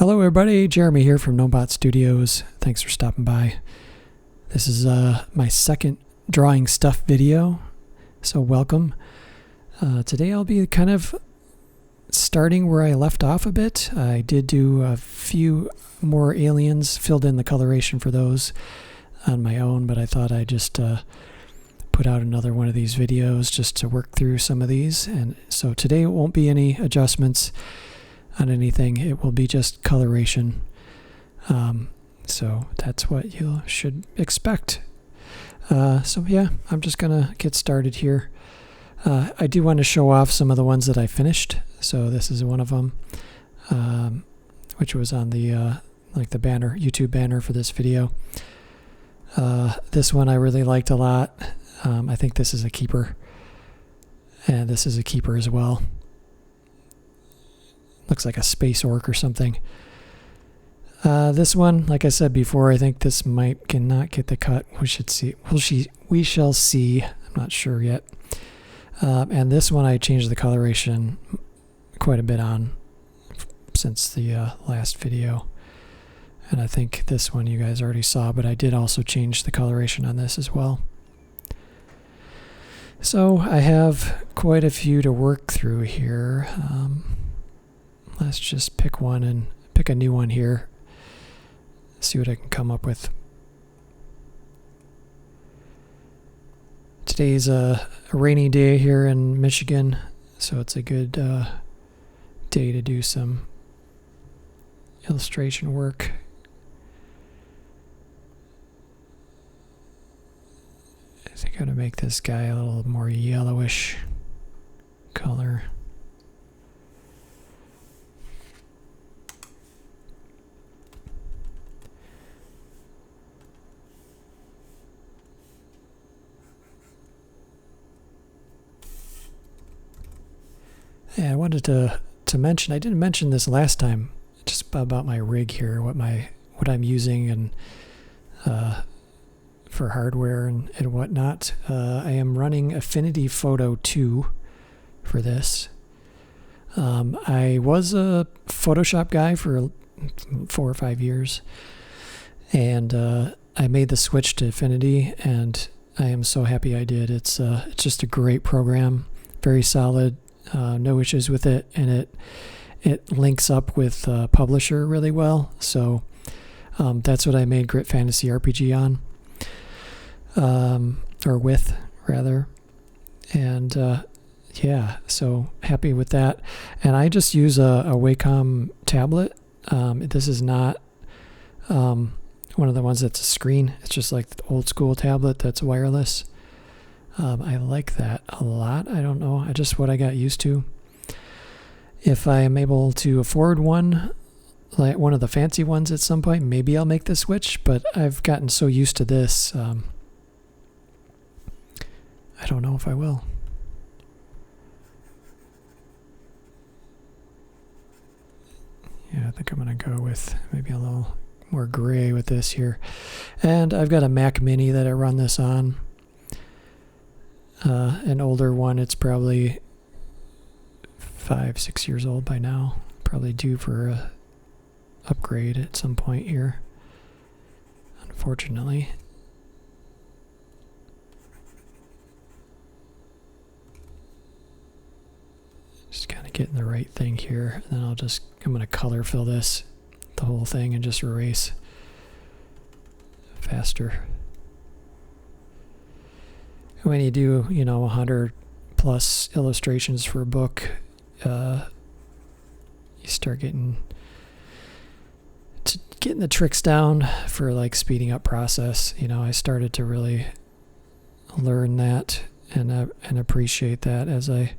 Hello everybody, Jeremy here from Gnomebot Studios. Thanks for stopping by. This is my second Drawing Stuff video, so welcome. Today I'll be kind of starting where I left off a bit. I did do a few more aliens, filled in the coloration for those on my own, but I thought I'd just put out another one of these videos just to work through some of these. And so today it won't be any adjustments on anything, it will be just coloration. So that's what you should expect. So yeah, I'm just gonna get started here. I do want to show off some of the ones that I finished. So this is one of them, which was on the like the banner, YouTube banner for this video. This one I really liked a lot. I think this is a keeper, and this is a keeper as well. Looks like a space orc or something. This one, like I said before, I think this cannot get the cut. We should see. We shall see. I'm not sure yet. And this one I changed the coloration quite a bit on since the last video. And I think this one you guys already saw, but I did also change the coloration on this as well. So I have quite a few to work through here. Let's just pick one and pick a new one here. See what I can come up with. Today's a rainy day here in Michigan, so it's a good day to do some illustration work. I think I'm going to make this guy a little more yellowish color. Yeah, I wanted to mention, I didn't mention this last time, just about my rig here, what I'm using and for hardware and whatnot. I am running Affinity Photo 2 for this. I was a Photoshop guy for 4 or 5 years, and I made the switch to Affinity, and I am so happy I did. It's just a great program, very solid. No issues with it, and it links up with Publisher really well. So that's what I made GRIT Fantasy RPG on, or with rather. And yeah, so happy with that. And I just use a Wacom tablet. This is not one of the ones that's a screen. It's just like the old school tablet that's wireless. I like that a lot. I don't know, just what I got used to. If I am able to afford one, like one of the fancy ones at some point, maybe I'll make the switch, but I've gotten so used to this, I don't know if I will. Yeah, I think I'm going to go with maybe a little more gray with this here. And I've got a Mac Mini that I run this on. An older one, it's probably 5-6 years old by now. Probably due for a upgrade at some point here, unfortunately. Just kind of getting the right thing here. And then I'm going to color fill this, the whole thing, and just erase faster. When you do, 100 plus illustrations for a book, you start getting the tricks down for like speeding up process. I started to really learn that and appreciate that as I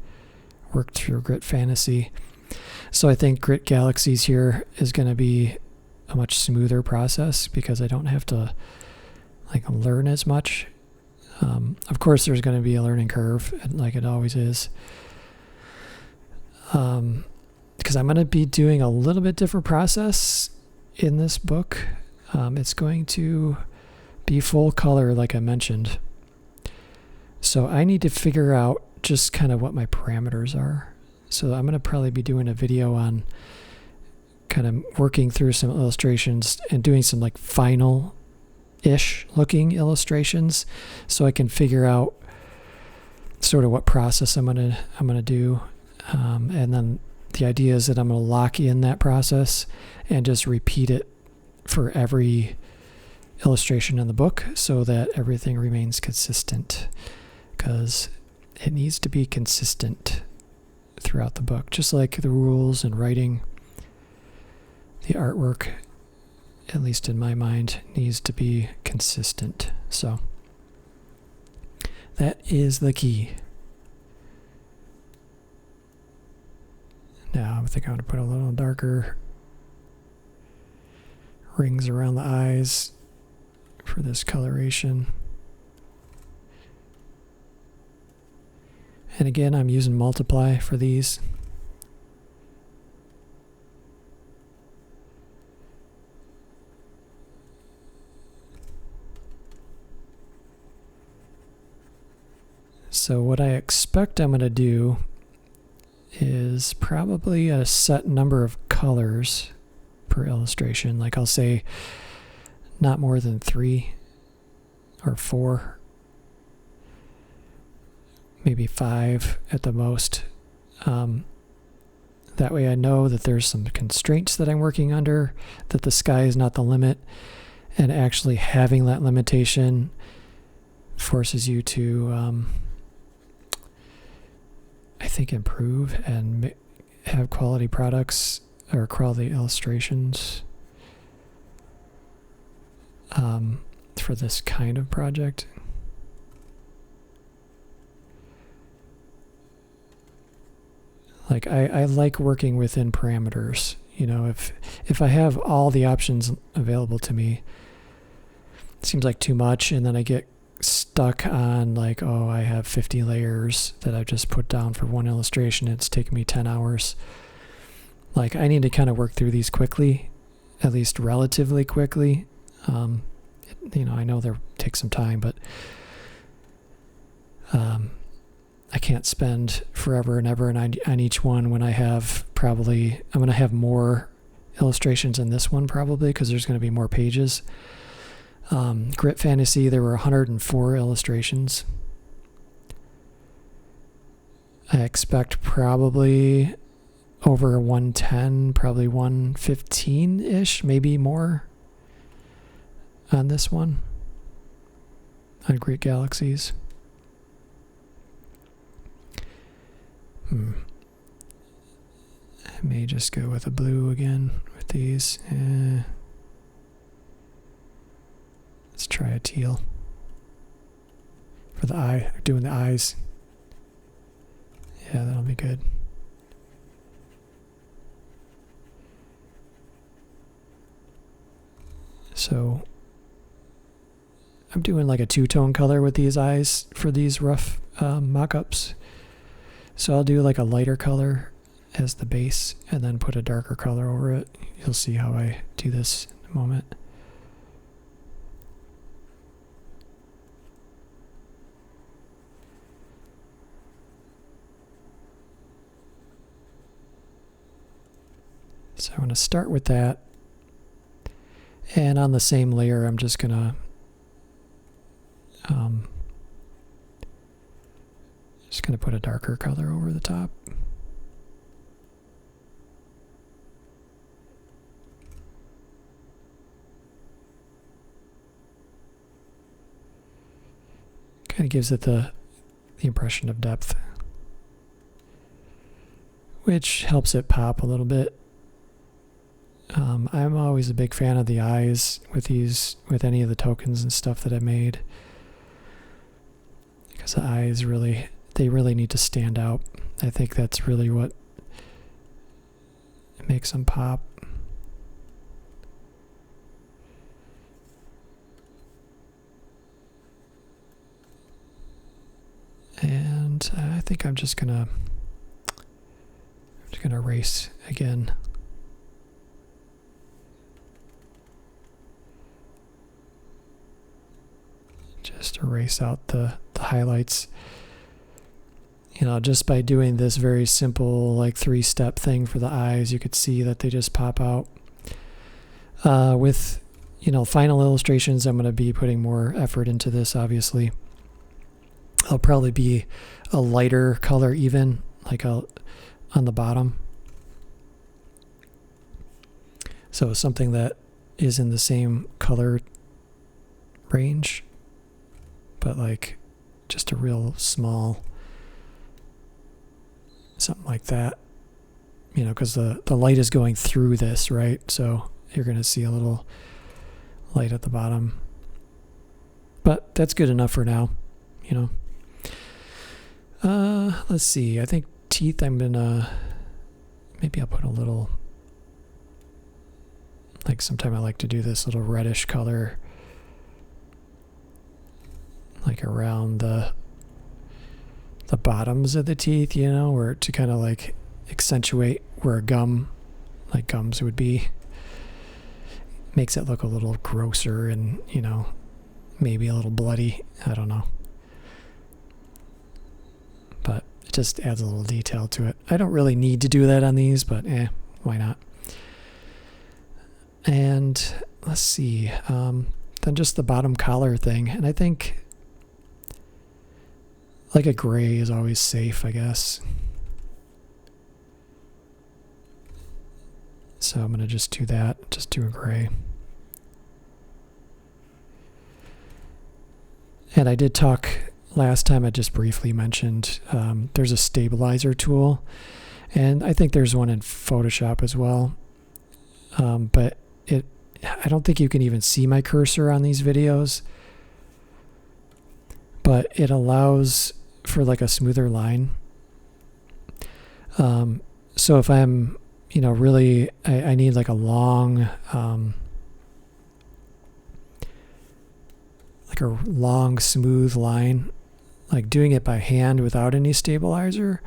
worked through GRIT Fantasy. So I think GRIT Galaxies here is going to be a much smoother process because I don't have to like learn as much. Of course, there's going to be a learning curve, like it always is. Because I'm going to be doing a little bit different process in this book. It's going to be full color, like I mentioned. So I need to figure out just kind of what my parameters are. So I'm going to probably be doing a video on kind of working through some illustrations and doing some like final-ish looking illustrations, so I can figure out sort of what process I'm gonna do, and then the idea is that I'm gonna lock in that process and just repeat it for every illustration in the book so that everything remains consistent, because it needs to be consistent throughout the book, just like the rules and writing. The artwork, at least in my mind, needs to be consistent. So that is the key. Now I think I'm going to put a little darker rings around the eyes for this coloration. And again, I'm using multiply for these. So what I expect I'm going to do is probably a set number of colors per illustration. Like I'll say not more than 3 or 4, maybe 5 at the most. That way I know that there's some constraints that I'm working under, that the sky is not the limit, and actually having that limitation forces you to I think improve and have quality products or quality illustrations for this kind of project. Like I like working within parameters. You know, if I have all the options available to me, it seems like too much, and then I get stuck on like, oh, I have 50 layers that I've just put down for one illustration. It's taken me 10 hours. Like I need to kind of work through these quickly, at least relatively quickly. You know, I know they'll take some time, but I can't spend forever and ever on each one when I have probably, I'm going to have more illustrations in this one probably because there's going to be more pages. Grit Fantasy, there were 104 illustrations. I expect probably over 110, probably 115-ish, maybe more on this one, on GRIT Galaxies. I may just go with a blue again with these. Let's try a teal for the eye, doing the eyes. Yeah, that'll be good. So I'm doing like a two-tone color with these eyes for these rough mock-ups. So I'll do like a lighter color as the base and then put a darker color over it. You'll see how I do this in a moment. So I'm going to start with that. And on the same layer, I'm just going to put a darker color over the top. Kind of gives it the impression of depth, which helps it pop a little bit. I'm always a big fan of the eyes with with any of the tokens and stuff that I made, because the eyes really need to stand out. I think that's really what makes them pop. And I think I'm just gonna erase again. Just erase out the highlights. just by doing this very simple, like 3-step thing for the eyes, you could see that they just pop out. With, final illustrations, I'm going to be putting more effort into this, obviously. I'll probably be a lighter color even, like on the bottom. So something that is in the same color range, but like just a real small, something like that, because the light is going through this, right? So you're going to see a little light at the bottom, but that's good enough for now. Let's see, I think teeth, maybe I'll put a little, like sometime I like to do this little reddish color, like around the bottoms of the teeth, where to kind of like accentuate where gums would be. Makes it look a little grosser and, maybe a little bloody. I don't know. But it just adds a little detail to it. I don't really need to do that on these, but why not? And let's see. Then just the bottom collar thing. And I think like a gray is always safe, I guess. So I'm going to just do that. Just do a gray. And I did talk last time, I just briefly mentioned there's a stabilizer tool. And I think there's one in Photoshop as well. But I don't think you can even see my cursor on these videos. But it allows for like a smoother line. So if I'm, really, I need like a long, smooth line, like doing it by hand without any stabilizer,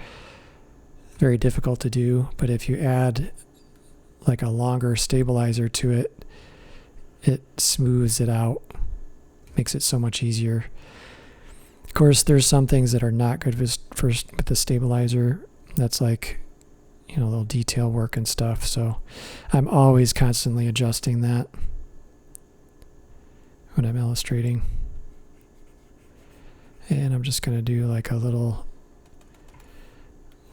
very difficult to do. But if you add like a longer stabilizer to it, it smooths it out, makes it so much easier. Of course, there's some things that are not good with the stabilizer. That's like, little detail work and stuff. So I'm always constantly adjusting that when I'm illustrating. And I'm just going to do like a little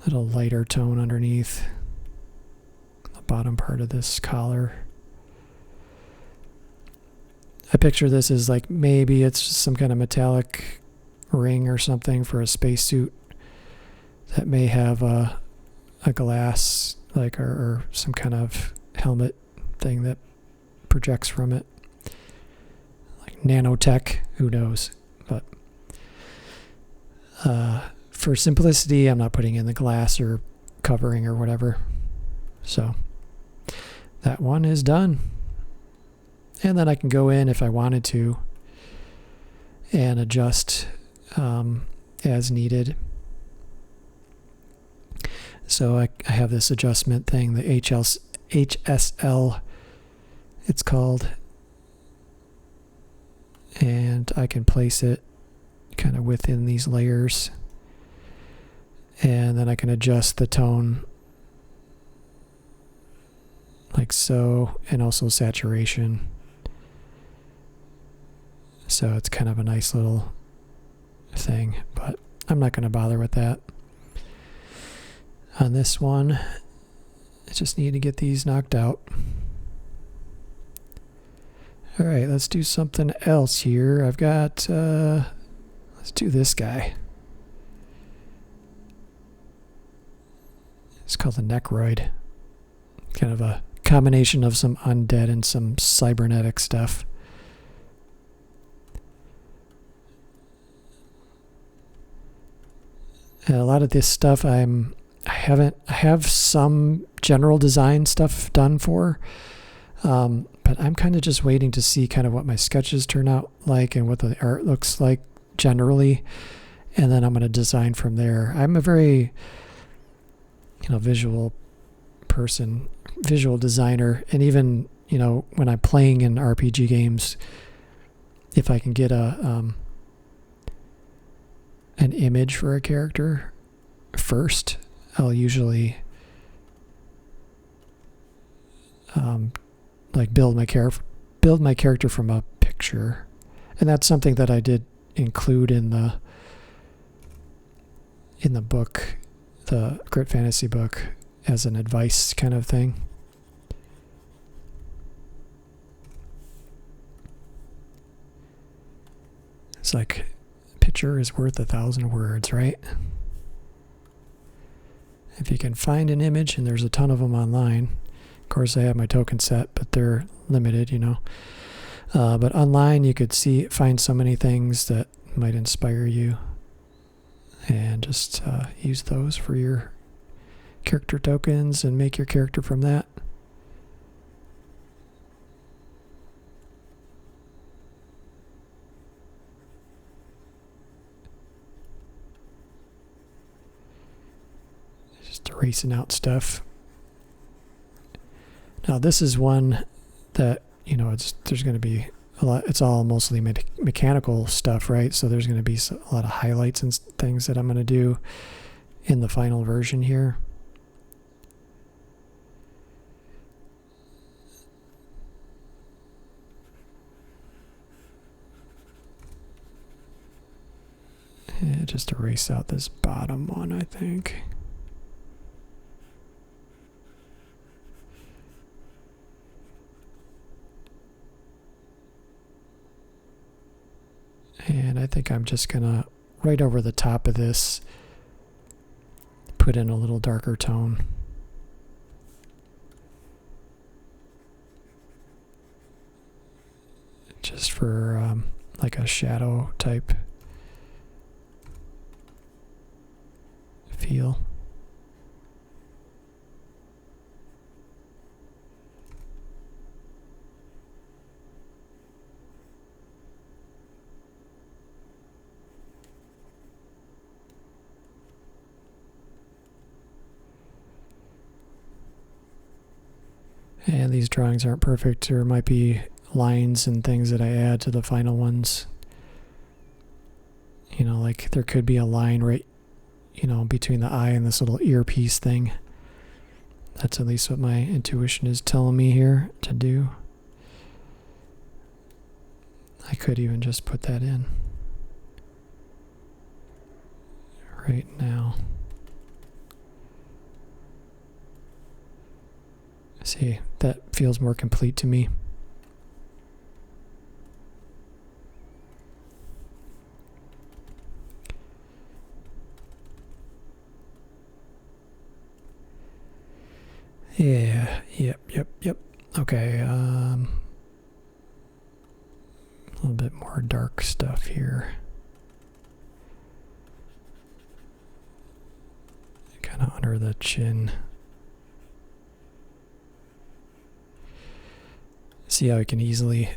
lighter tone underneath the bottom part of this collar. I picture this as like maybe it's just some kind of metallic ring or something for a spacesuit that may have a glass, like, or some kind of helmet thing that projects from it, like nanotech, who knows. But for simplicity, I'm not putting in the glass or covering or whatever. So that one is done. And then I can go in if I wanted to and adjust as needed. So I have this adjustment thing, the HSL, it's called. And I can place it kind of within these layers. And then I can adjust the tone like so, and also saturation. So it's kind of a nice little thing, but I'm not going to bother with that. On this one, I just need to get these knocked out. All right, let's do something else here. I've got, let's do this guy. It's called the Necroid. Kind of a combination of some undead and some cybernetic stuff. And a lot of this stuff I have some general design stuff done for, but I'm kind of just waiting to see kind of what my sketches turn out like and what the art looks like generally, and then I'm going to design from there. I'm a very, visual person, visual designer, and even, when I'm playing in RPG games, if I can get an image for a character, first. I'll usually like build my character from a picture, and that's something that I did include in the book, the Grit Fantasy book, as an advice kind of thing. It's like, a picture is worth 1,000 words, right? If you can find an image, and there's a ton of them online. Of course, I have my token set, but they're limited, you know. But online, you could find so many things that might inspire you, and just use those for your character tokens and make your character from that. Just erasing out stuff. Now this is one that, you know, there's going to be a lot. It's all mostly mechanical stuff, right? So there's going to be a lot of highlights and things that I'm going to do in the final version here. And just erase out this bottom one, I think. And I think I'm just gonna, right over the top of this, put in a little darker tone. Just for like a shadow type feel. And these drawings aren't perfect. There might be lines and things that I add to the final ones. You know, like there could be a line right, you know, between the eye and this little earpiece thing. That's at least what my intuition is telling me here to do. I could even just put that in right now. See, that feels more complete to me. Yeah, yep. Okay, a little bit more dark stuff here. Kind of under the chin. See how I can easily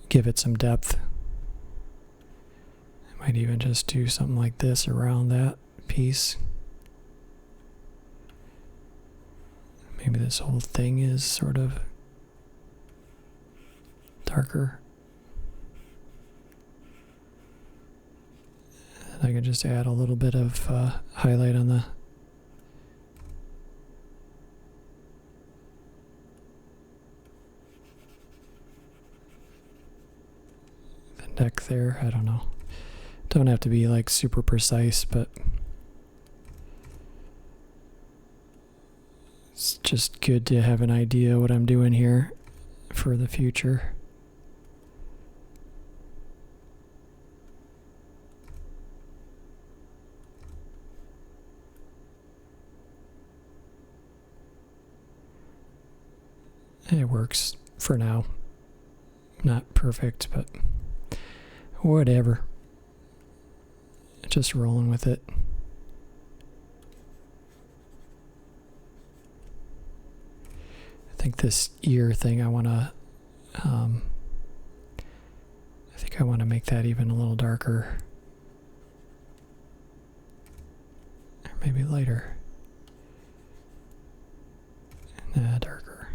give it some depth. I might even just do something like this around that piece. Maybe this whole thing is sort of darker. And I can just add a little bit of highlight on the neck there. I don't know. Don't have to be like super precise, but it's just good to have an idea what I'm doing here for the future. It works for now. Not perfect, but whatever. Just rolling with it. I think this ear thing I want to make that even a little darker. Or maybe lighter. Nah, darker.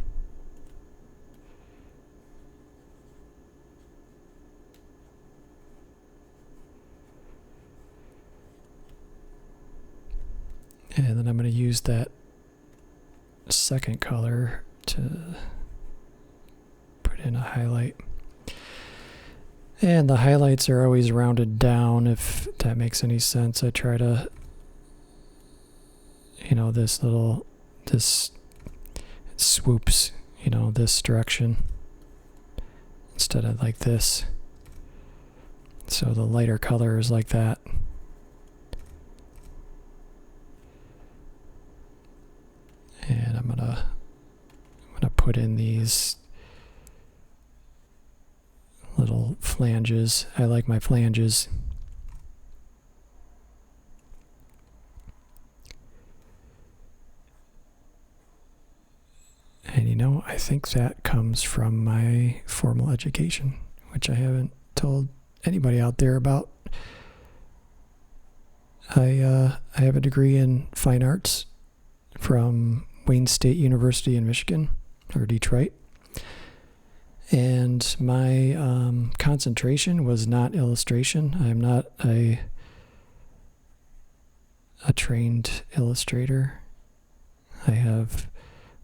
And then I'm going to use that second color to put in a highlight. And the highlights are always rounded down, if that makes any sense. I try to, this swoops, this direction instead of like this. So the lighter color is like that. And I'm gonna put in these little flanges. I like my flanges. And I think that comes from my formal education, which I haven't told anybody out there about. I have a degree in fine arts from Wayne State University in Michigan, or Detroit. And my concentration was not illustration. I'm not a trained illustrator.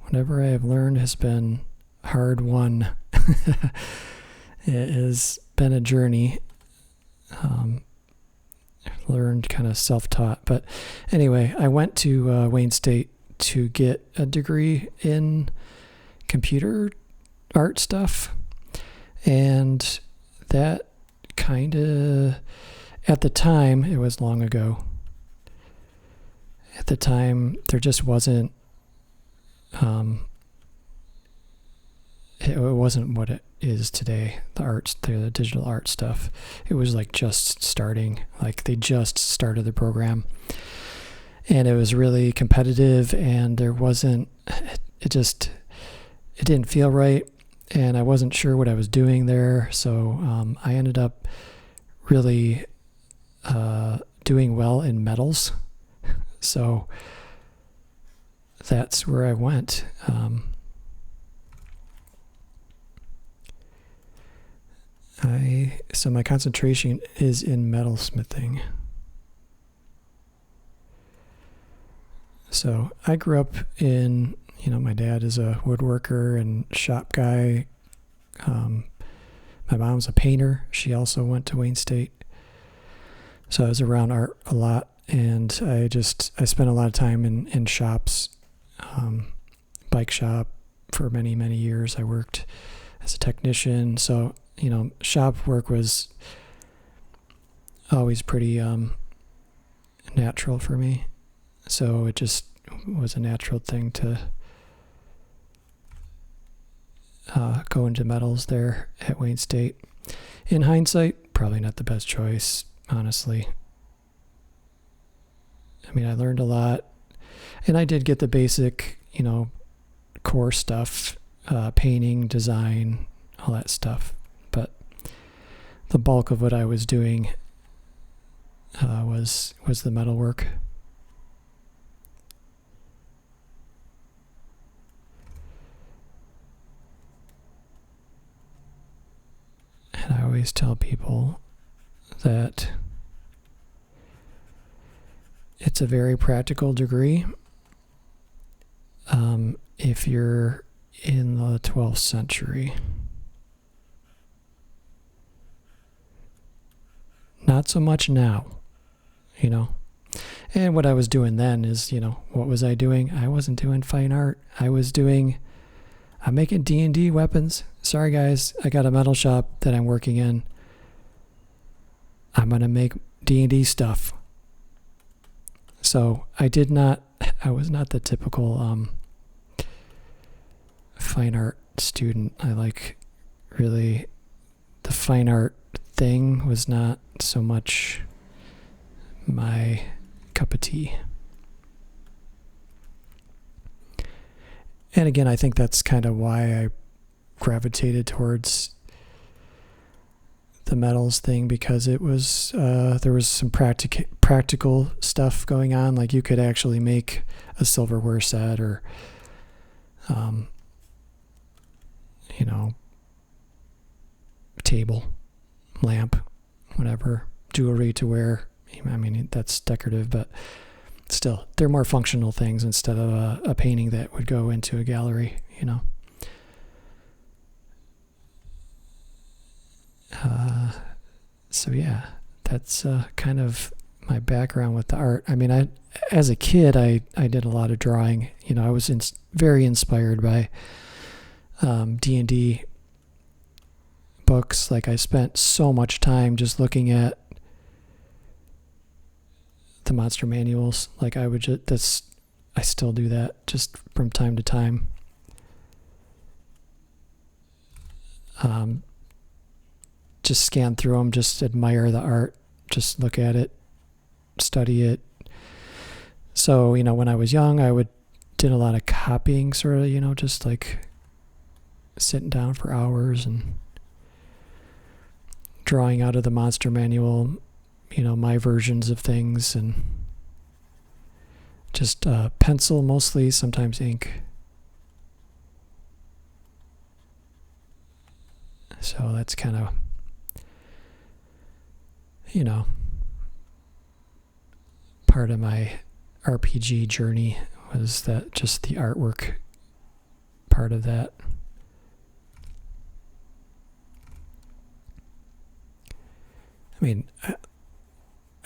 Whatever I have learned has been hard won. It has been a journey. I've learned kind of self-taught. But anyway, I went to Wayne State to get a degree in computer art stuff. And that kind of, at the time, it was long ago. At the time, there just wasn't, it wasn't what it is today, the digital art stuff. It was like just starting, like they just started the program. And it was really competitive, and there wasn't, it didn't feel right. And I wasn't sure what I was doing there, so I ended up really doing well in metals. So that's where I went. So my concentration is in metalsmithing. So I grew up in, my dad is a woodworker and shop guy. My mom's a painter. She also went to Wayne State. So I was around art a lot, and I spent a lot of time in shops, bike shop for many, many years. I worked as a technician. So, shop work was always pretty natural for me. So it just was a natural thing to go into metals there at Wayne State. In hindsight, probably not the best choice, honestly. I mean, I learned a lot, and I did get the basic, core stuff, painting, design, all that stuff. But the bulk of what I was doing was the metal work. And I always tell people that it's a very practical degree if you're in the 12th century. Not so much now, And what I was doing then is, what was I doing? I wasn't doing fine art. I'm making D&D weapons. Sorry, guys. I got a metal shop that I'm working in. I'm going to make D&D stuff. So I was not the typical fine art student. The fine art thing was not so much my cup of tea. And again, I think that's kind of why I gravitated towards the metals thing, because it was there was some practical stuff going on. Like you could actually make a silverware set, or table, lamp, whatever, jewelry to wear. I mean, that's decorative, but still, they're more functional things instead of a painting that would go into a gallery, you know. So yeah, that's kind of my background with the art. I mean, as a kid, I did a lot of drawing. You know, I was very inspired by D&D books. Like, I spent so much time just looking at the monster manuals. Like, I still do that just from time to time. Just scan through them, just admire the art, just look at it, study it. So, you know, when I was young, did a lot of copying, sort of, you know, just like sitting down for hours and drawing out of the monster manual, you know, my versions of things, and just pencil mostly, sometimes ink. So that's kind of, you know, part of my RPG journey was that, just the artwork part of that. I mean, I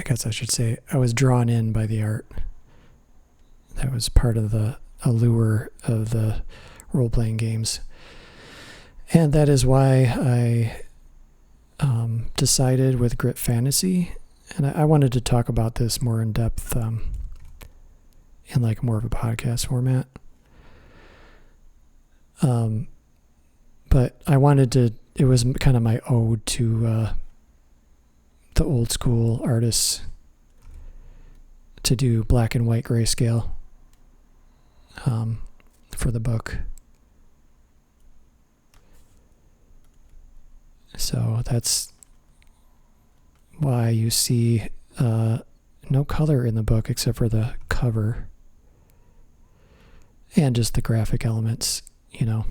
guess I should say I was drawn in by the art. That was part of the allure of the role-playing games. And that is why I decided with Grit Fantasy, and I wanted to talk about this more in depth in like more of a podcast format. But I wanted to, it was kind of my ode to the old school artists to do black and white grayscale for the book. So that's why you see no color in the book except for the cover and just the graphic elements, you know,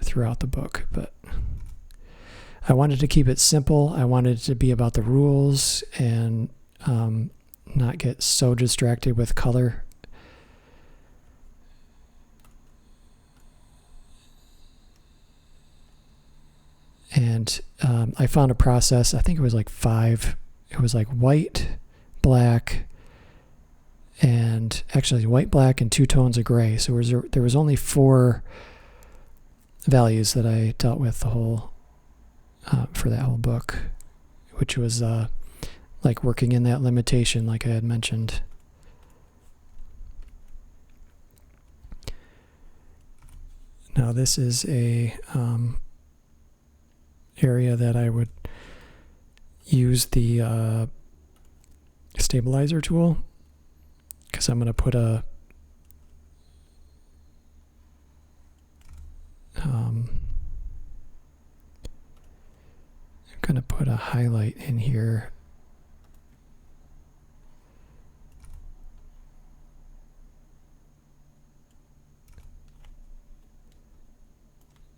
throughout the book. But I wanted to keep it simple. I wanted it to be about the rules and not get so distracted with color. And I found a process. I think it was like 5. It was like white, black, and actually white, black, and 2 tones of gray. So there was only 4 values that I dealt with the whole for that whole book, which was like working in that limitation, like I had mentioned. Now this is a area that I would use the stabilizer tool, because I'm going to put a highlight in here.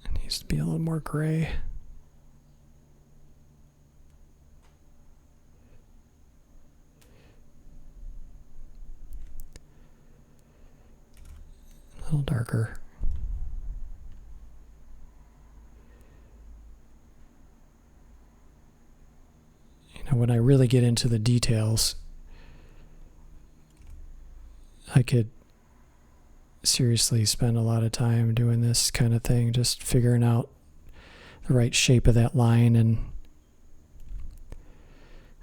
It needs to be a little more gray. A little darker. You know, when I really get into the details, I could seriously spend a lot of time doing this kind of thing, just figuring out the right shape of that line and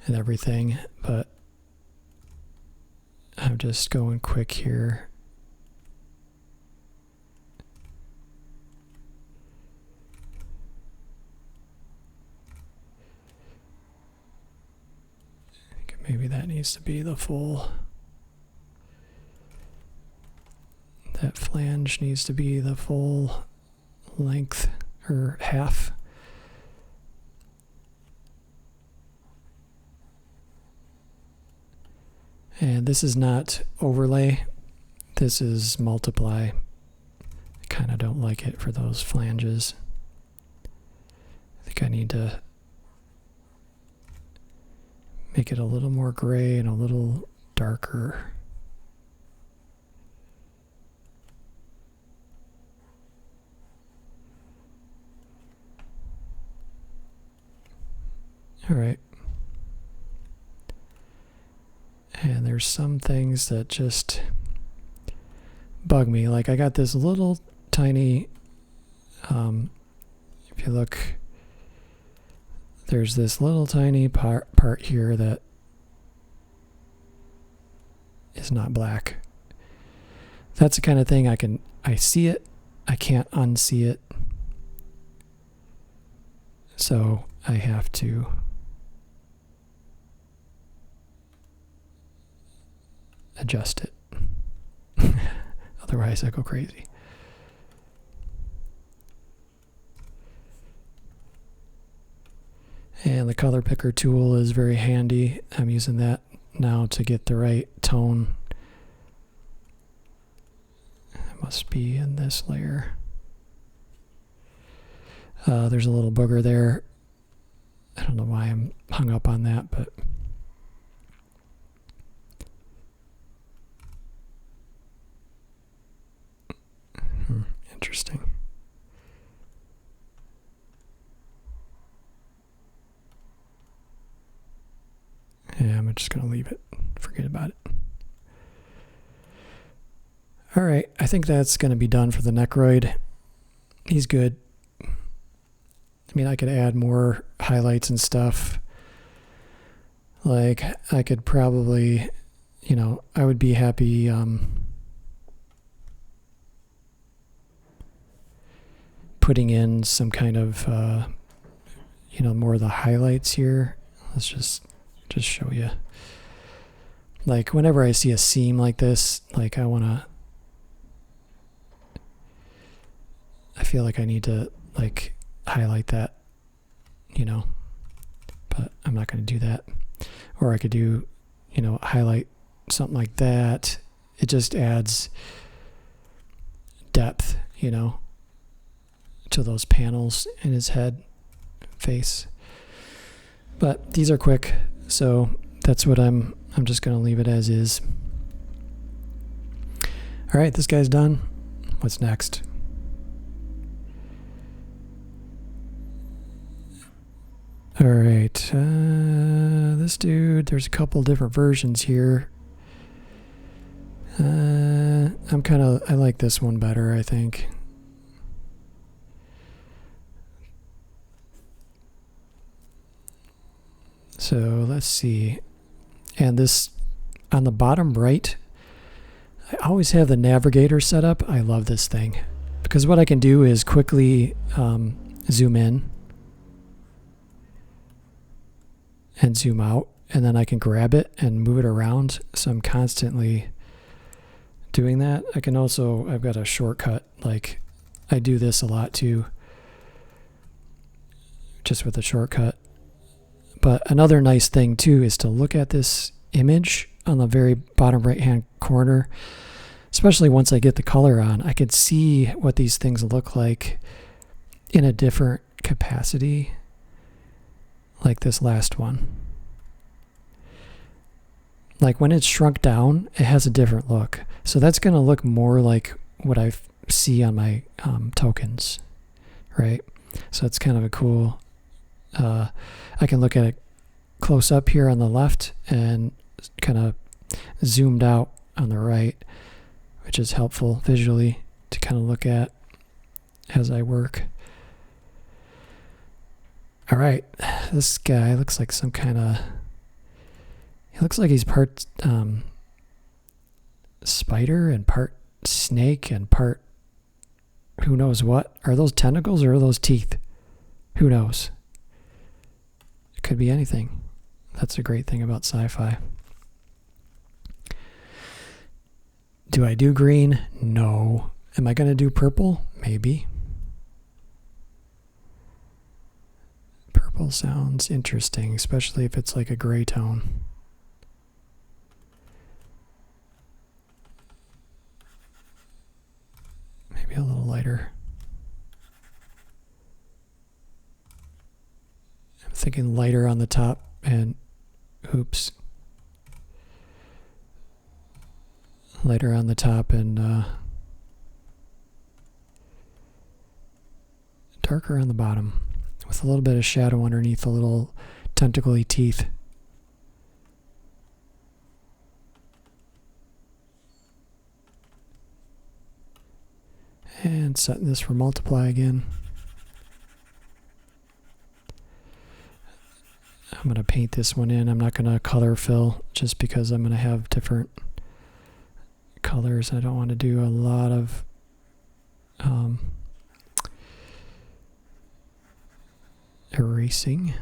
everything. But I'm just going quick here. Maybe that needs to be the full. That flange needs to be the full length, or half. And this is not overlay. This is multiply. I kind of don't like it for those flanges. I think I need to make it a little more gray and a little darker. All right. And there's some things that just bug me. Like I got this little tiny, if you look, there's this little tiny part here that is not black. That's the kind of thing I see it, I can't unsee it. So I have to adjust it. Otherwise I go crazy. And the color picker tool is very handy. I'm using that now to get the right tone. It must be in this layer. There's a little booger there. I don't know why I'm hung up on that, but interesting. Yeah, I'm just going to leave it. Forget about it. All right, I think that's going to be done for the Necroid. He's good. I mean, I could add more highlights and stuff. Like, I could probably, you know, I would be happy putting in some kind of, you know, more of the highlights here. Let's just show you. Like, whenever I see a seam like this, like, I feel like I need to, like, highlight that, you know, but I'm not going to do that. Or I could do, you know, highlight something like that. It just adds depth, you know, to those panels in his head, face. But these are quick, so that's what I'm just going to leave it as is. All right, this guy's done. What's next? All right, this dude, there's a couple different versions here. I like this one better, I think. So let's see. And this, on the bottom right, I always have the navigator set up. I love this thing because what I can do is quickly zoom in and zoom out, and then I can grab it and move it around. So I'm constantly doing that. I can also, I've got a shortcut, like I do this a lot too, just with a shortcut. But another nice thing too is to look at this image on the very bottom right hand corner, especially once I get the color on. I could see what these things look like in a different capacity, like this last one. Like when it's shrunk down, it has a different look. So that's going to look more like what I see on my tokens, right? So it's kind of a cool, I can look at it close up here on the left and kind of zoomed out on the right, which is helpful visually to kind of look at as I work. All right, this guy looks like some kind of, he looks like he's part spider and part snake and part who knows what. Are those tentacles or are those teeth? Who knows? It could be anything. That's a great thing about sci-fi. Do I do green? No. Am I going to do purple? Maybe. Purple sounds interesting, especially if it's like a gray tone. Maybe a little lighter. I'm thinking lighter on the top and oops. lighter on the top and darker on the bottom, with a little bit of shadow underneath the little tentacly teeth. And setting this for multiply again. I'm going to paint this one in. I'm not going to color fill just because I'm going to have different colors. I don't want to do a lot of erasing.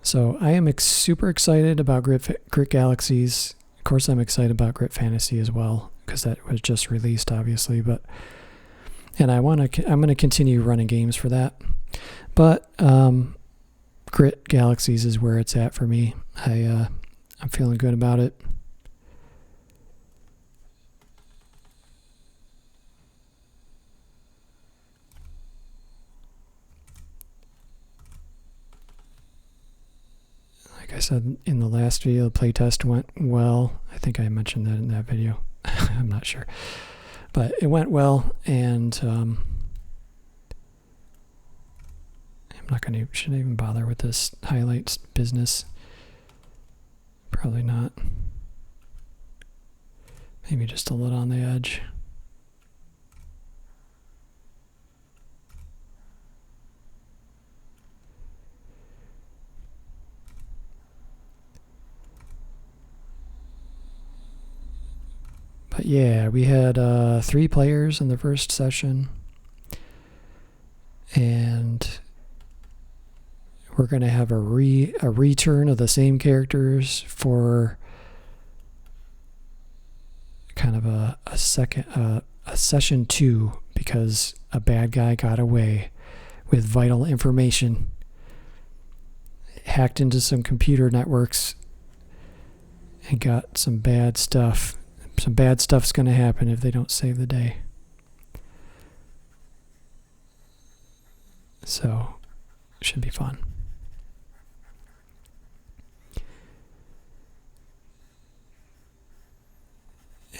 So I am super excited about GRIT Galaxies. Of course, I'm excited about GRIT Fantasy as well because that was just released, obviously. And I'm going to continue running games for that. But GRIT Galaxies is where it's at for me. I'm feeling good about it. Like I said in the last video, the playtest went well. I think I mentioned that in that video. I'm not sure. But it went well, and I'm not going to, shouldn't even bother with this highlights business. Probably not. Maybe just a little on the edge. But yeah, we had 3 players in the first session, and we're going to have a return of the same characters for kind of a session 2, because a bad guy got away with vital information, hacked into some computer networks, and got some bad stuff. Some bad stuff's going to happen if they don't save the day. So, it should be fun.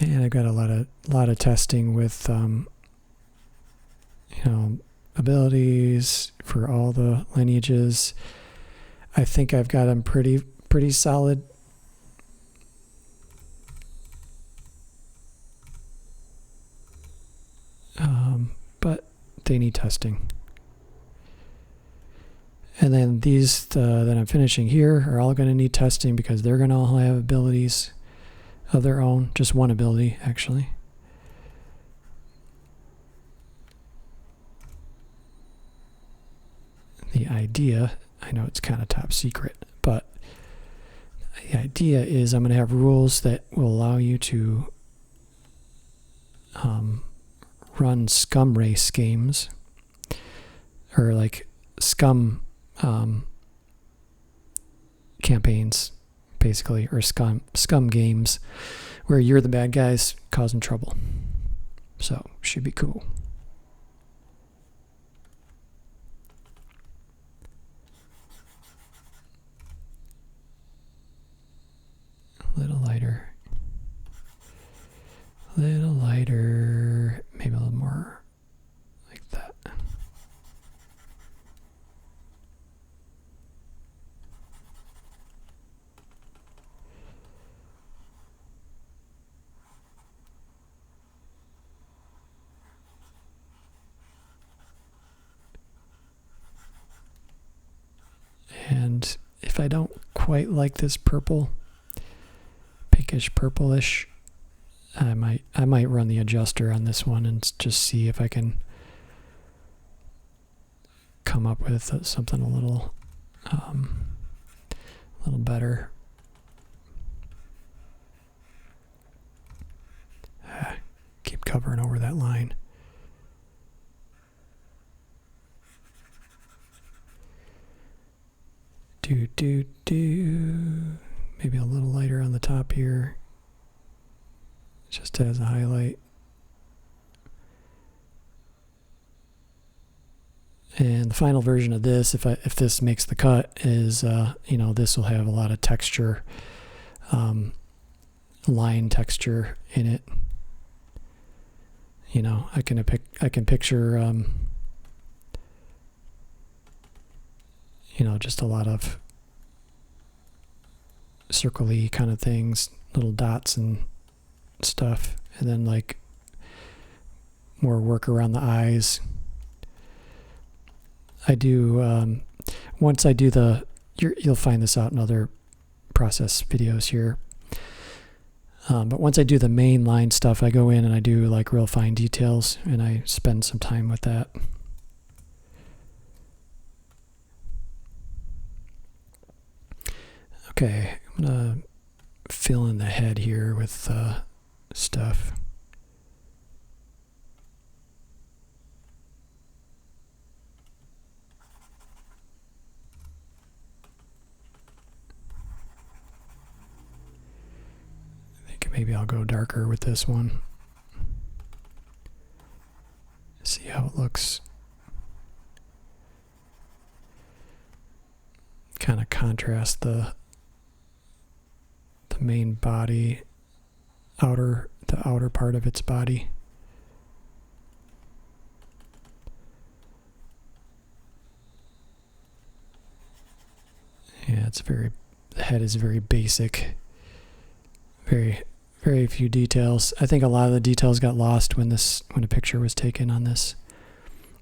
And I've got a lot of testing with abilities for all the lineages. I think I've got them pretty solid. But they need testing. And then these that I'm finishing here are all going to need testing because they're going to all have abilities of their own. Just one ability, actually. The idea, I know it's kind of top secret, but the idea is I'm going to have rules that will allow you to run scum race games, or like scum campaigns, basically, or scum games where you're the bad guys causing trouble. So should be cool. A little lighter. Little lighter, maybe a little more like that. And if I don't quite like this purple, pinkish purplish, I might run the adjuster on this one and just see if I can come up with something a little better. Keep covering over that line. Maybe a little lighter on the top here, just as a highlight. And the final version of this, if this makes the cut, is this will have a lot of texture, line texture in it. I can picture just a lot of circle-y kind of things, little dots and stuff, and then like more work around the eyes. I do once I do you'll find this out in other process videos here. But once I do the main line stuff, I go in and I do like real fine details, and I spend some time with that. Okay, I'm gonna fill in the head here with stuff. Maybe I'll go darker with this one. See how it looks. Kind of contrast the main body, the outer part of its body. Yeah, the head is very basic. Very few details. I think a lot of the details got lost when a picture was taken on this.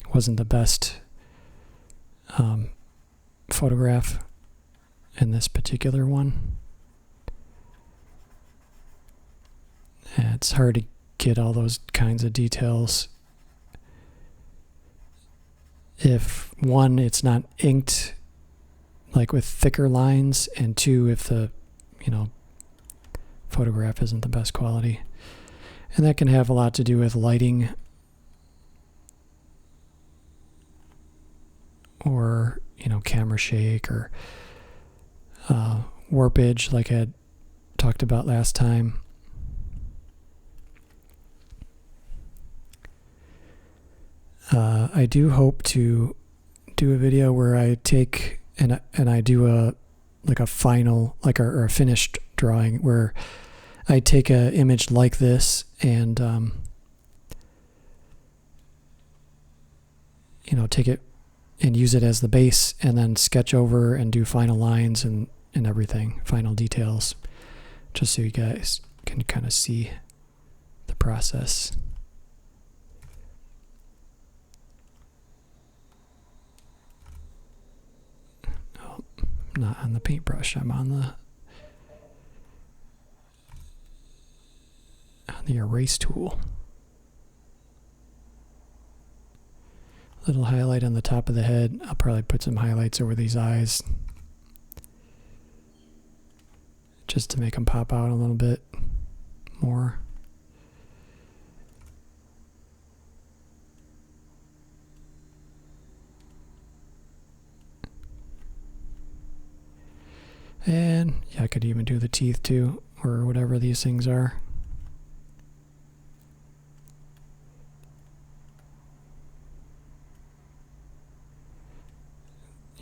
It wasn't the best photograph in this particular one. Yeah, it's hard to get all those kinds of details. If one, it's not inked like with thicker lines, and two, if the photograph isn't the best quality. And that can have a lot to do with lighting or camera shake or warpage, like I had talked about last time. I do hope to do a video where I take and I do a final, or a finished drawing, where I take an image like this and take it and use it as the base, and then sketch over and do final lines and everything, final details, just so you guys can kind of see the process. Oh, I'm not on the paintbrush, I'm on the erase tool. Little highlight on the top of the head. I'll probably put some highlights over these eyes just to make them pop out a little bit more. And yeah, I could even do the teeth too, or whatever these things are.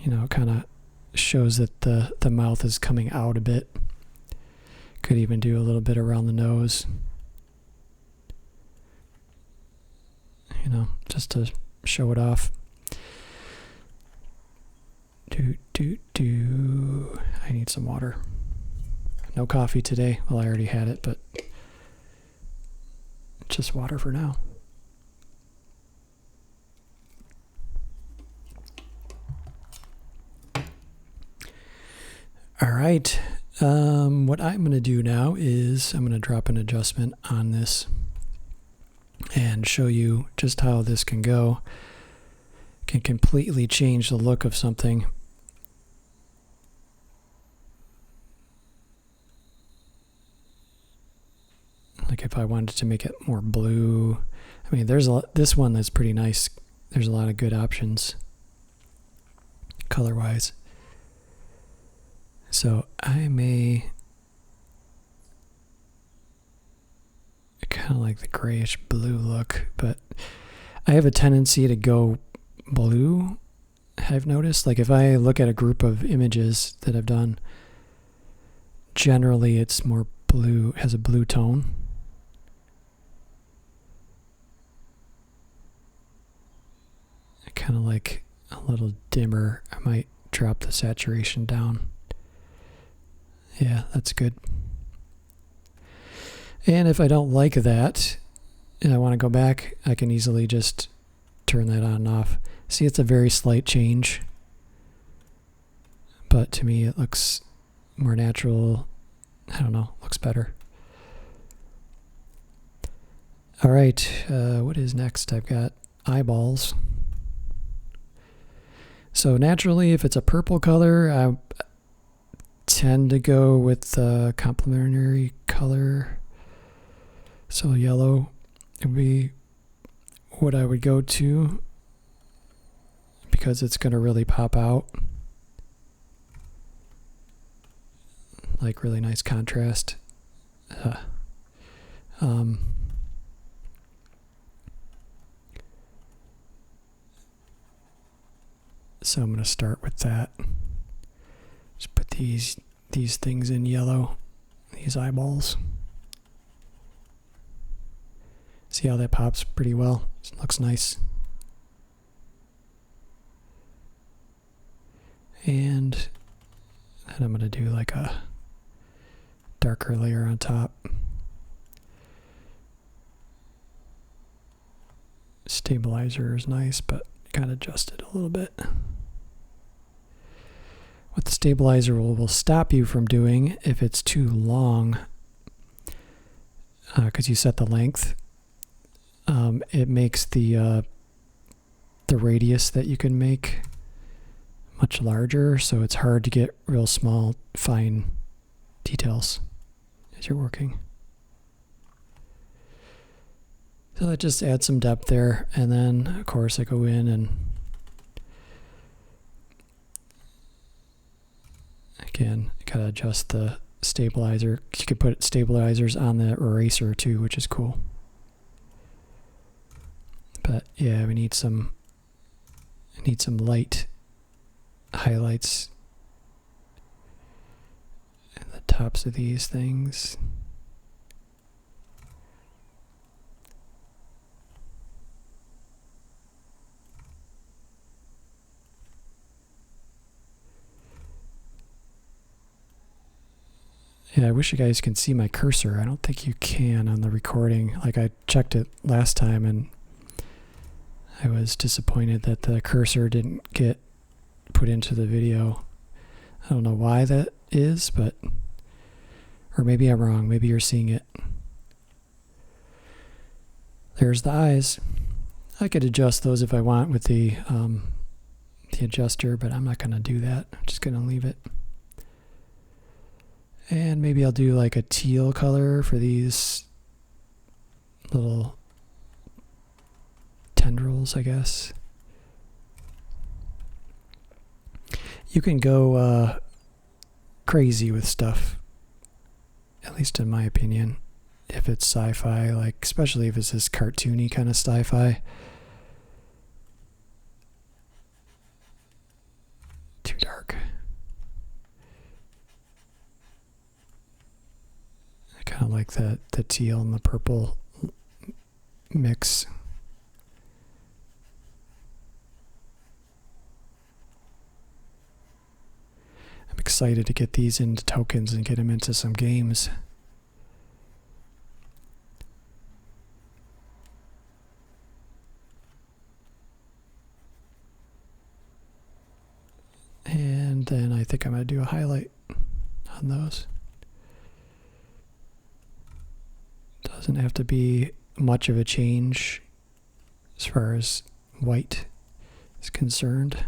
It kind of shows that the mouth is coming out a bit. Could even do a little bit around the nose. Just to show it off. I need some water. No coffee today. Well, I already had it, but just water for now. All right, what I'm going to do now is I'm going to drop an adjustment on this and show you just how this can go. Can completely change the look of something. Like if I wanted to make it more blue. I mean, this one that's pretty nice. There's a lot of good options color-wise. So I may kind of like the grayish blue look, but I have a tendency to go blue, I've noticed. Like if I look at a group of images that I've done, generally it's more blue, has a blue tone. Kind of like a little dimmer. I might drop the saturation down. Yeah, that's good. And if I don't like that and I want to go back, I can easily just turn that on and off. See, it's a very slight change, but to me it looks more natural. I don't know, looks better. All right, what is next? I've got eyeballs. So naturally, if it's a purple color, I tend to go with the complementary color. So yellow would be what I would go to, because it's going to really pop out. Like really nice contrast. So I'm going to start with that. Just put these things in yellow, these eyeballs. See how that pops pretty well? It looks nice. And then I'm going to do like a darker layer on top. Stabilizer is nice, but gotta adjust it a little bit. What the stabilizer will stop you from doing if it's too long, because you set the length, it makes the radius that you can make much larger, so it's hard to get real small, fine details as you're working. So that just adds some depth there, and then of course I go in and again, gotta adjust the stabilizer. You could put stabilizers on the eraser too, which is cool. But yeah, I need some light highlights in the tops of these things. Yeah, I wish you guys can see my cursor. I don't think you can on the recording. Like I checked it last time and I was disappointed that the cursor didn't get put into the video. I don't know why that is, but, or maybe I'm wrong. Maybe you're seeing it. There's the eyes. I could adjust those if I want with the adjuster, but I'm not going to do that. I'm just going to leave it. And maybe I'll do like a teal color for these little tendrils, I guess. You can go crazy with stuff, at least in my opinion, if it's sci-fi, like especially if it's this cartoony kind of sci-fi. Too dark. I kind of like the teal and the purple mix. I'm excited to get these into tokens and get them into some games. And then I think I'm going to do a highlight on those. Doesn't have to be much of a change as far as white is concerned.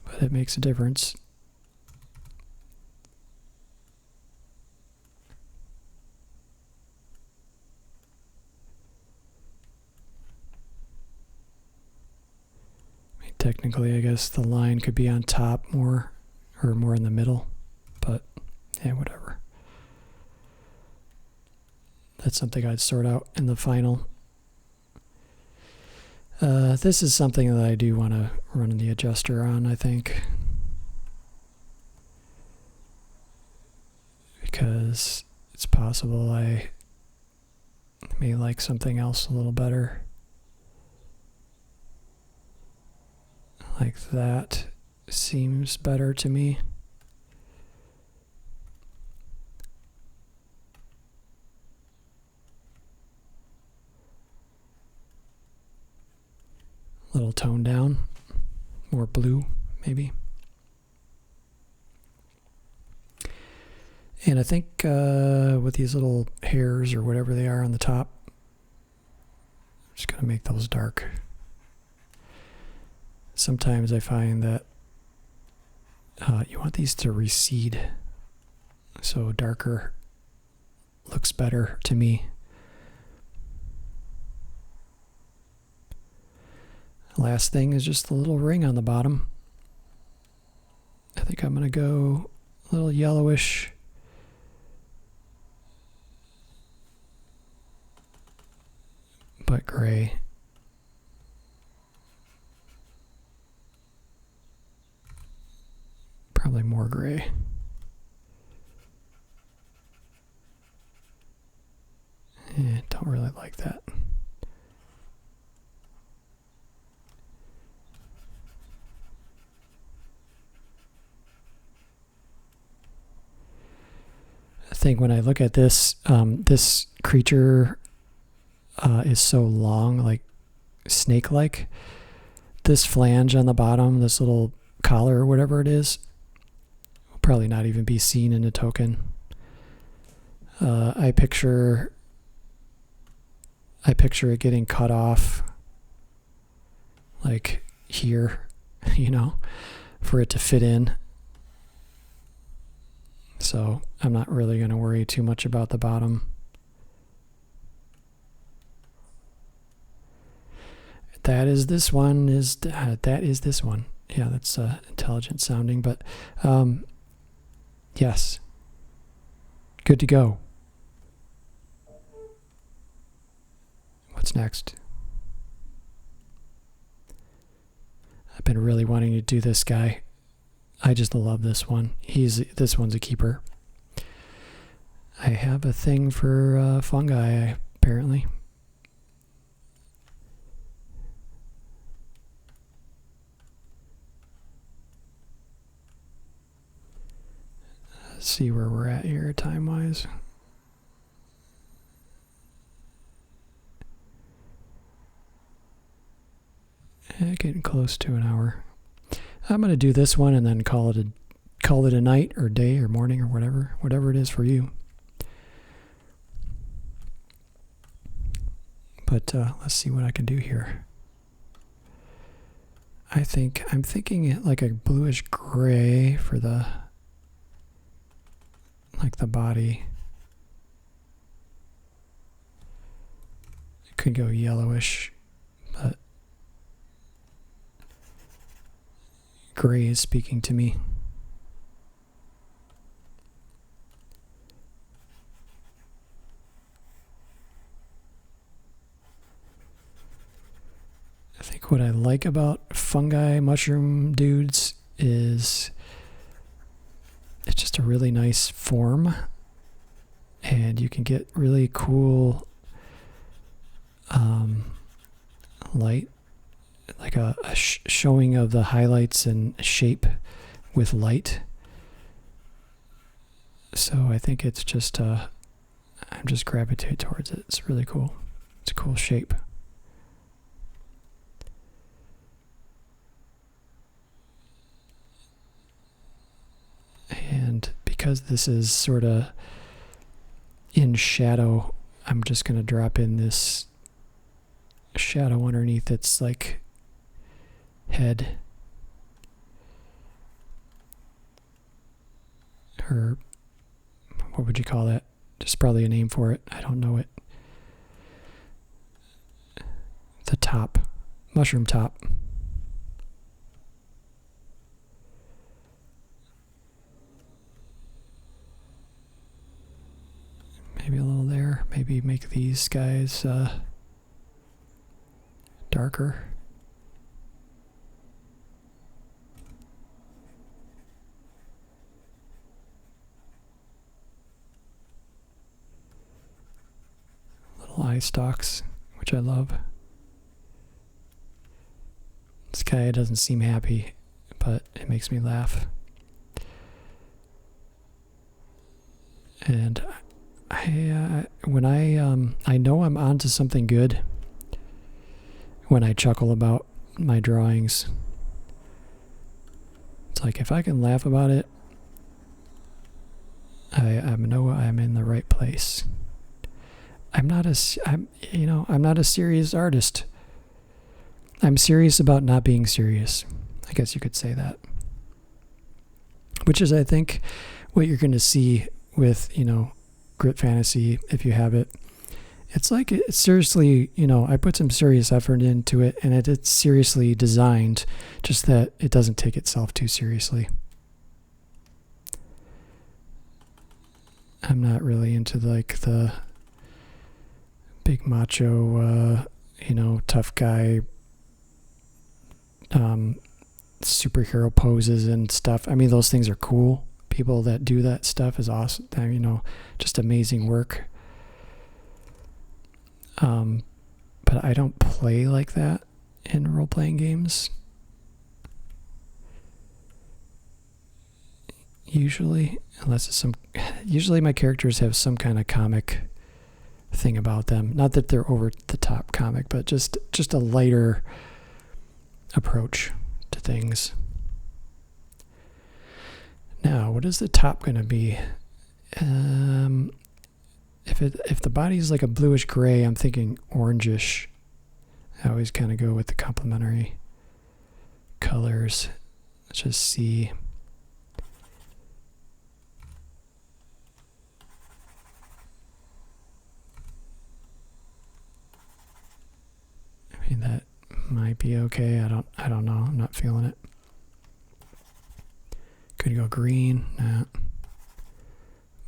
But it makes a difference. I mean, technically, I guess the line could be on top more, or more in the middle, but yeah, whatever. That's something I'd sort out in the final. This is something that I do want to run the adjuster on, I think. Because it's possible I may like something else a little better. Like that seems better to me. Little tone down, more blue maybe. And I think with these little hairs or whatever they are on the top, I'm just going to make those dark. Sometimes I find that you want these to recede, so darker looks better to me. Last thing is just the little ring on the bottom. I think I'm going to go a little yellowish. But gray. Probably more gray. Don't really like that. I think when I look at this, this creature is so long, like snake-like. This flange on the bottom, this little collar or whatever it is, will probably not even be seen in a token. I picture it getting cut off, like here, you know, for it to fit in. So I'm not really going to worry too much about the bottom. That is this one. That is this one. Yeah, that's intelligent sounding, but yes, good to go. What's next? I've been really wanting to do this guy. I just love this one. This one's a keeper. I have a thing for fungi, apparently. Let's see where we're at here time-wise. Getting close to an hour. I'm going to do this one and then call it a night or day or morning or whatever it is for you. But let's see what I can do here. I'm thinking it like a bluish gray for the body. It could go yellowish, but gray is speaking to me. I think what I like about fungi mushroom dudes is it's just a really nice form, and you can get really cool light, like a showing of the highlights and shape with light. So I think it's just I'm just gravitate towards it. It's really cool. It's a cool shape. And because this is sort of in shadow, I'm just going to drop in this shadow underneath its like head, or what would you call that? Just probably a name for it. I don't know it. The top, mushroom top. Maybe a little there, maybe maybe make these guys darker. Little eye stalks, which I love. This guy doesn't seem happy, but it makes me laugh. And when I know I'm onto something good when I chuckle about my drawings. It's like if I can laugh about it, I know I'm in the right place. I'm not a serious artist. I'm serious about not being serious. I guess you could say that. Which is, I think, what you're going to see with, Grit Fantasy, if you have it. It's like, it's seriously, I put some serious effort into it, and it's seriously designed, just that it doesn't take itself too seriously. I'm not really into, like, the big macho, tough guy, superhero poses and stuff. I mean, those things are cool. People that do that stuff is awesome. Just amazing work. But I don't play like that in role-playing games. Usually, usually my characters have some kind of comic thing about them. Not that they're over the top comic, but just a lighter approach to things. Now, what is the top going to be? If the body is like a bluish gray, I'm thinking orangish. I always kind of go with the complementary colors. Let's just see. I mean, that might be okay. I don't know. I'm not feeling it. Could go green. Nah.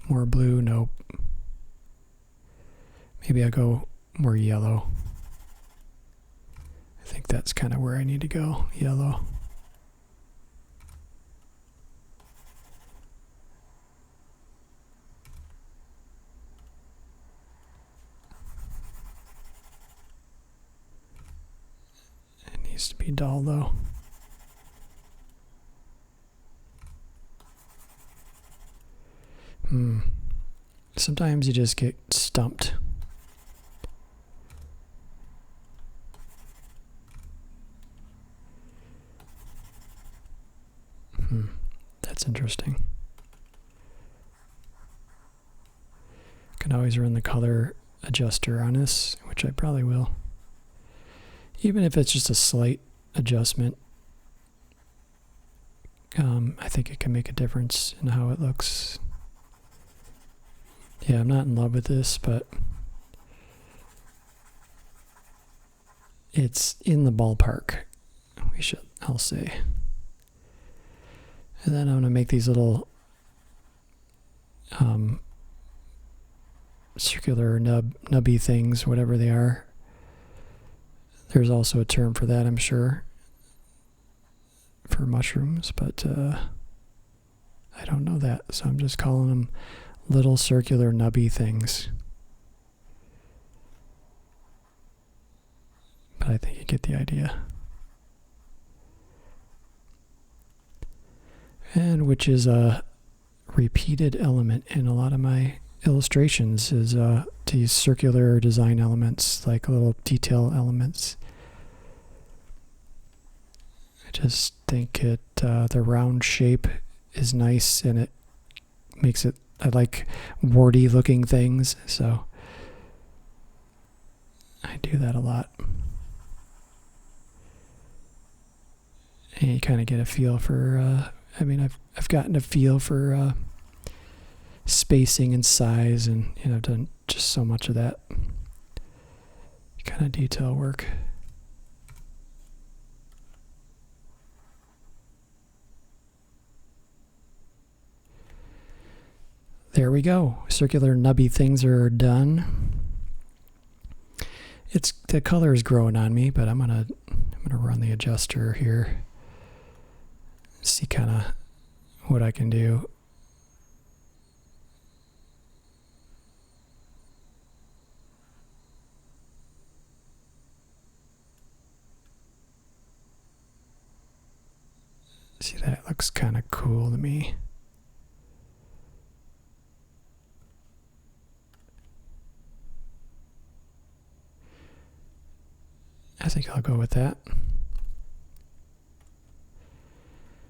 More blue. Nope. Maybe I'll go more yellow. I think that's kind of where I need to go. Yellow. It needs to be dull though. Sometimes you just get stumped. That's interesting. Can always run the color adjuster on this, which I probably will. Even if it's just a slight adjustment, I think it can make a difference in how it looks. Yeah, I'm not in love with this, but it's in the ballpark, I'll say. And then I'm going to make these little circular nubby things, whatever they are. There's also a term for that, I'm sure, for mushrooms, but I don't know that, so I'm just calling them little circular nubby things. But I think you get the idea. And which is a repeated element in a lot of my illustrations is to use circular design elements, like little detail elements. I just think the round shape is nice, and it makes it, I like warty looking things, so I do that a lot. And you kind of get a feel for I've gotten a feel for spacing and size, and I've done just so much of that kind of detail work. There we go. Circular nubby things are done. the color is growing on me, but I'm gonna run the adjuster here. See kind of what I can do. See, that looks kind of cool to me. I think I'll go with that.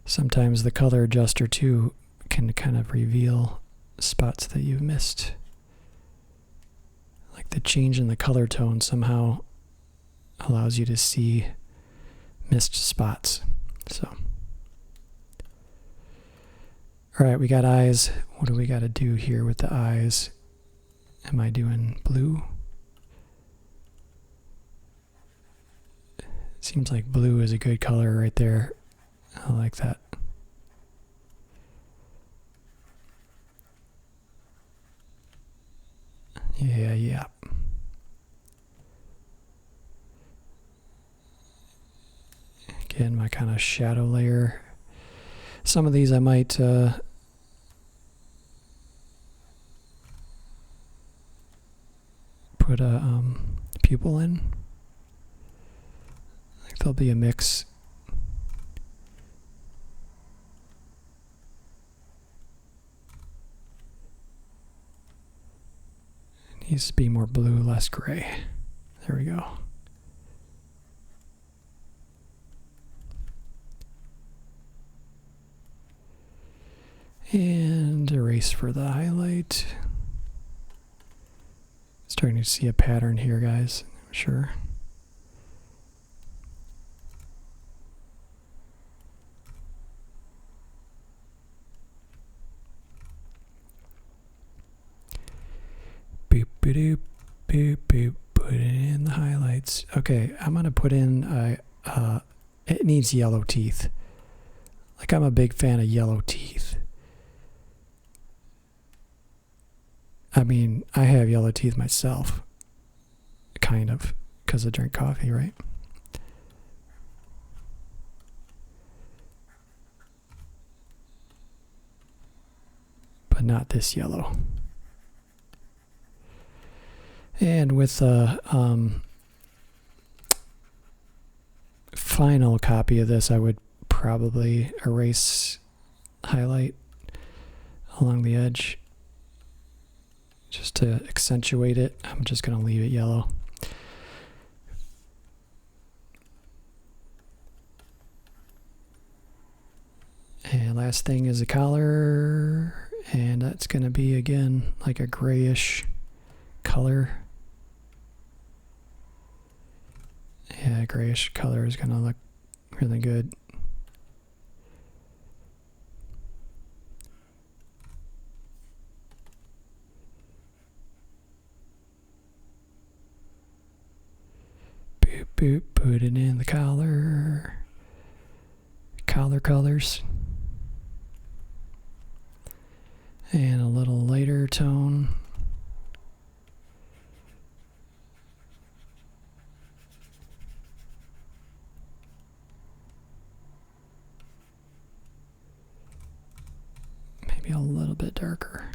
Sometimes the color adjuster too can kind of reveal spots that you've missed. Like the change in the color tone somehow allows you to see missed spots. So, all right, we got eyes. What do we got to do here with the eyes? Am I doing blue? Seems like blue is a good color right there. I like that. Yeah. Again, my kind of shadow layer. Some of these I might put a pupil in. I think there'll be a mix. It needs to be more blue, less gray. There we go. And erase for the highlight. Starting to see a pattern here, guys. I'm sure. Boop, boop, boop, boop. Put it in the highlights. Okay, I'm gonna put in it needs yellow teeth. Like, I'm a big fan of yellow teeth. I mean, I have yellow teeth myself, kind of, because I drink coffee, right? But not this yellow. And with a final copy of this, I would probably erase highlight along the edge just to accentuate it. I'm just going to leave it yellow. And last thing is a collar, and that's going to be again like a grayish color. Yeah, grayish color is going to look really good. Boop, boop, put it in the collar. Collar colors. And a little lighter tone. Maybe a little bit darker.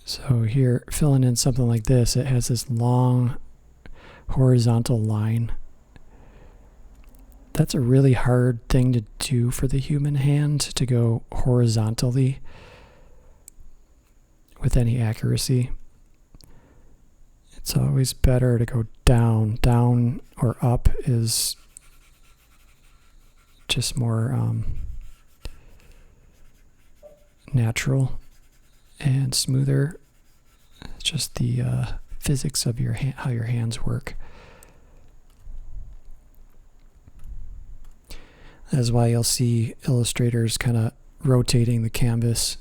So here, filling in something like this, it has this long horizontal line. That's a really hard thing to do for the human hand, to go horizontally with any accuracy. It's always better to go down. Down or up is just more natural and smoother. It's just the physics of your how your hands work. That's why you'll see illustrators kind of rotating the canvas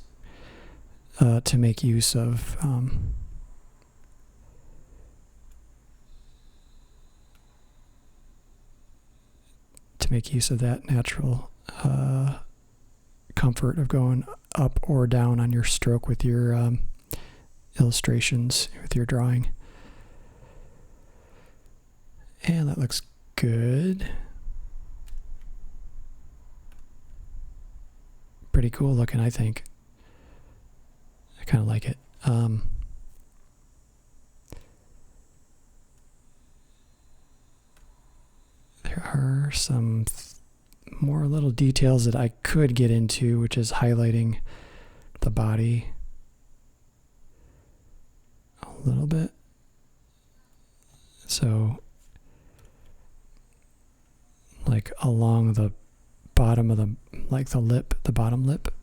to make use of to make use of that natural comfort of going up or down on your stroke with your illustrations, with your drawing. And that looks good. Pretty cool looking, I think. I kind of like it. There are some more little details that I could get into, which is highlighting the body a little bit. So, like along the bottom of the, like the lip, the bottom lip,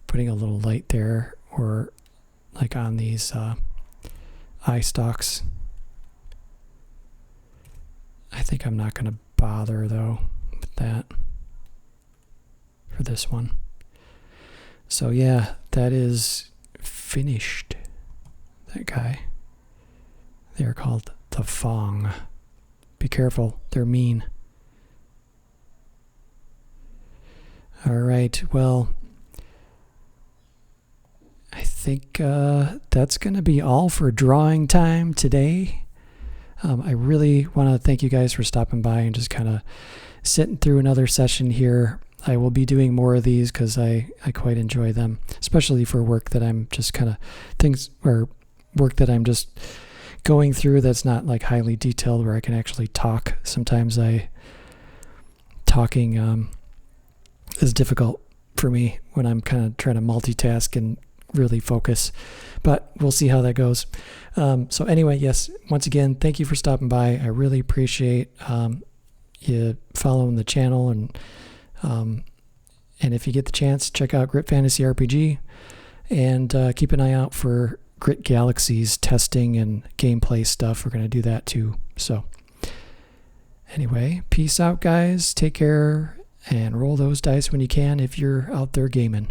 putting a little light there, or like on these eye stalks. I think I'm not going to bother though with that for this one. So yeah, that is finished. That guy. They're called the Fong. Be careful, they're mean. Alright, well, I think that's going to be all for drawing time today. I really want to thank you guys for stopping by and just kind of sitting through another session here. I will be doing more of these because I quite enjoy them, especially for work that I'm just kind of work that I'm just going through that's not like highly detailed where I can actually talk. Sometimes talking is difficult for me when I'm kind of trying to multitask and really focus, but we'll see how that goes. So anyway, yes, once again, thank you for stopping by. I really appreciate you following the channel, and if you get the chance, check out GRIT Fantasy RPG, and keep an eye out for GRIT Galaxies testing and gameplay stuff. We're going to do that too. So anyway, peace out, guys. Take care, and roll those dice when you can if you're out there gaming.